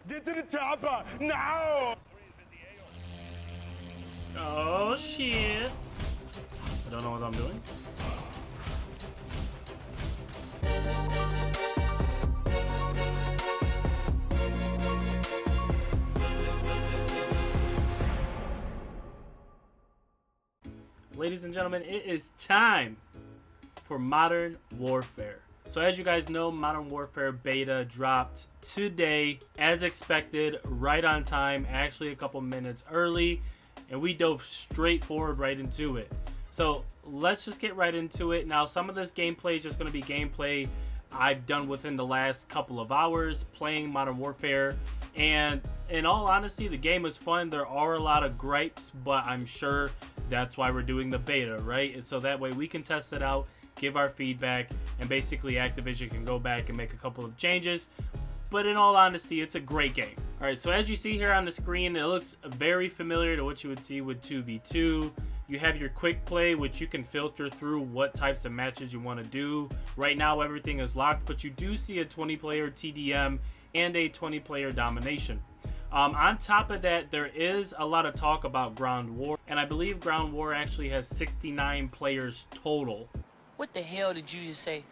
Get to the chopper now! Oh shit. I don't know what I'm doing. Ladies and gentlemen, it is time for Modern Warfare. So as you guys know, Modern Warfare beta dropped today, as expected, right on time, actually a couple minutes early, and we dove straight forward right into it. So let's just get right into it. Now, some of this gameplay is just going to be gameplay I've done within the last couple of hours playing Modern Warfare, and in all honesty, the game is fun. There are a lot of gripes, but I'm sure that's why we're doing the beta, right? And so that way we can test it out, give our feedback, and basically Activision can go back and make a couple of changes. But in all honesty, it's a great game. Alright, so as you see here on the screen, it looks very familiar to what you would see with 2v2. You have your quick play, which you can filter through what types of matches you want to do. Right now, everything is locked, but you do see a 20-player TDM and a 20-player domination. On top of that, there is a lot of talk about Ground War, and I believe Ground War actually has 69 players total. What the hell did you just say?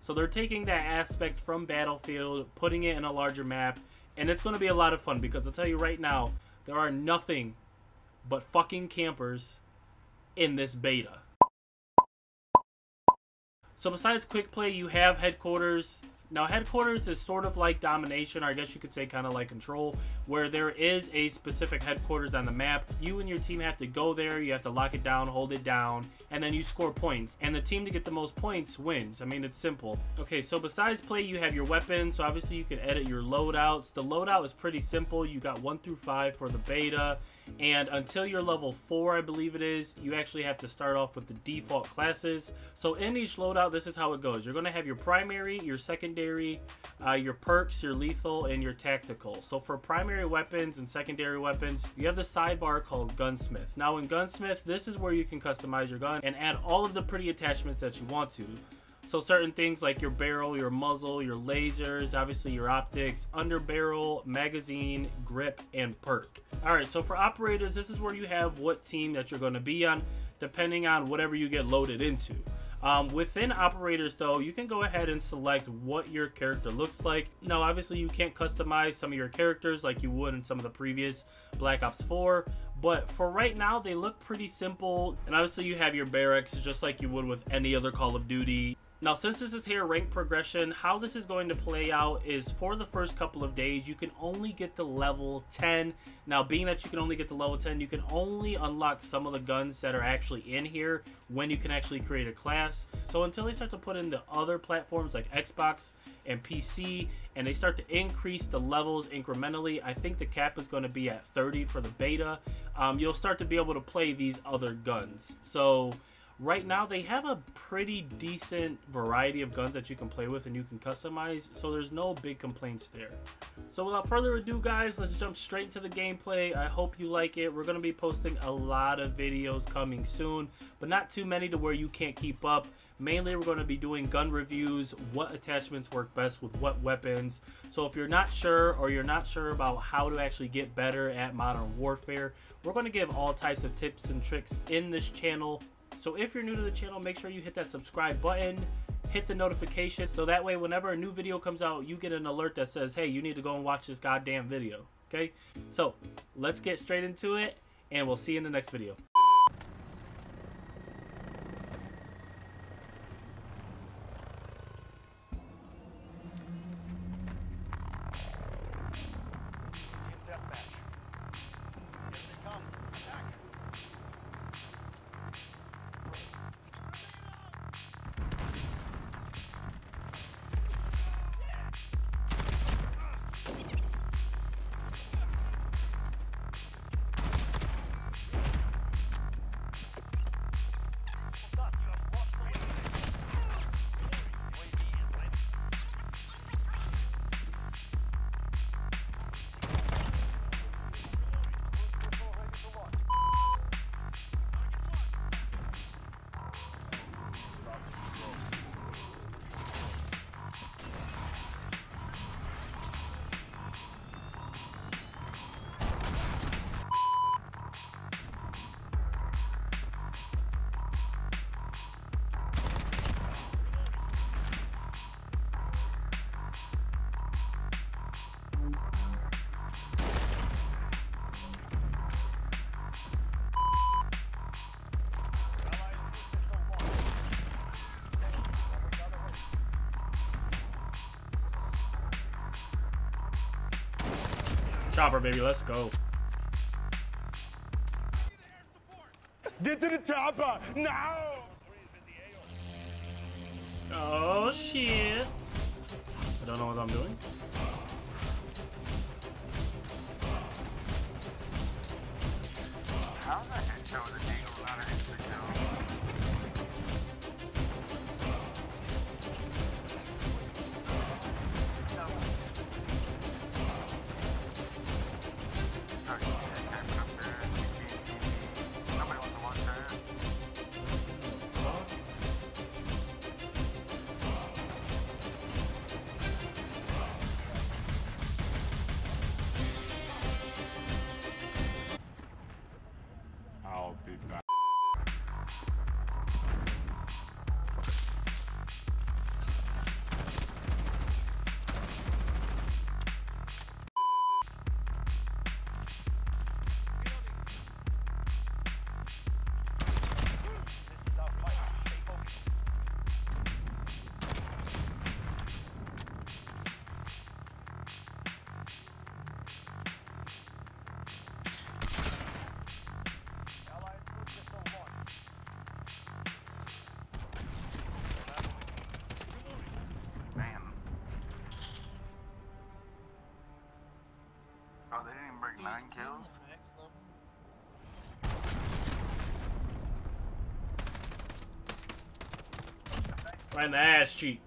So they're taking that aspect from Battlefield, putting it in a larger map, and it's going to be a lot of fun because I'll tell you right now, there are nothing but fucking campers in this beta. So besides quick play, you have headquarters. Now, headquarters is sort of like domination, or I guess you could say kind of like control, where there is a specific headquarters on the map. You and your team have to go there, you have to lock it down, hold it down, and then you score points. And the team to get the most points wins. I mean, it's simple. Okay, so besides play, you have your weapons. So obviously you can edit your loadouts. The loadout is pretty simple. You got 1 through 5 for the beta. And until you're level 4, I believe it is, you actually have to start off with the default classes. So in each loadout, this is how it goes. You're going to have your primary, your secondary, your perks, your lethal, and your tactical. So for primary weapons and secondary weapons, you have the sidebar called Gunsmith. Now in Gunsmith, this is where you can customize your gun and add all of the pretty attachments that you want to. So certain things like your barrel, your muzzle, your lasers, obviously your optics, under barrel, magazine, grip, and perk. Alright, so for operators, this is where you have what team that you're going to be on, depending on whatever you get loaded into. Within operators though, you can go ahead and select what your character looks like. Now obviously you can't customize some of your characters like you would in some of the previous Black Ops 4, but for right now they look pretty simple. And obviously you have your barracks just like you would with any other Call of Duty. Now, since this is here rank progression, how this is going to play out is for the first couple of days, you can only get to level 10. Now, being that you can only get to level 10, you can only unlock some of the guns that are actually in here when you can actually create a class. So until they start to put in the other platforms like Xbox and PC, and they start to increase the levels incrementally, I think the cap is going to be at 30 for the beta. You'll start to be able to play these other guns. So right now, they have a pretty decent variety of guns that you can play with and you can customize, so there's no big complaints there. So without further ado, guys, let's jump straight into the gameplay. I hope you like it. We're going to be posting a lot of videos coming soon, but not too many to where you can't keep up. Mainly, we're going to be doing gun reviews, what attachments work best with what weapons. So if you're not sure, or you're not sure about how to actually get better at Modern Warfare, we're going to give all types of tips and tricks in this channel. So if you're new to the channel, make sure you hit that subscribe button, hit the notification, so that way whenever a new video comes out, you get an alert that says, hey, you need to go and watch this goddamn video, okay? So let's get straight into it, and we'll see you in the next video. Chopper, baby, let's go. Get to the chopper now. Oh shit. I don't know what I'm doing. How's that hit show the Eagle not a hit show? Nobody wants to watch that. I'll be back. Damn. Oh, they didn't even break 9 kills? Right in the ass cheek.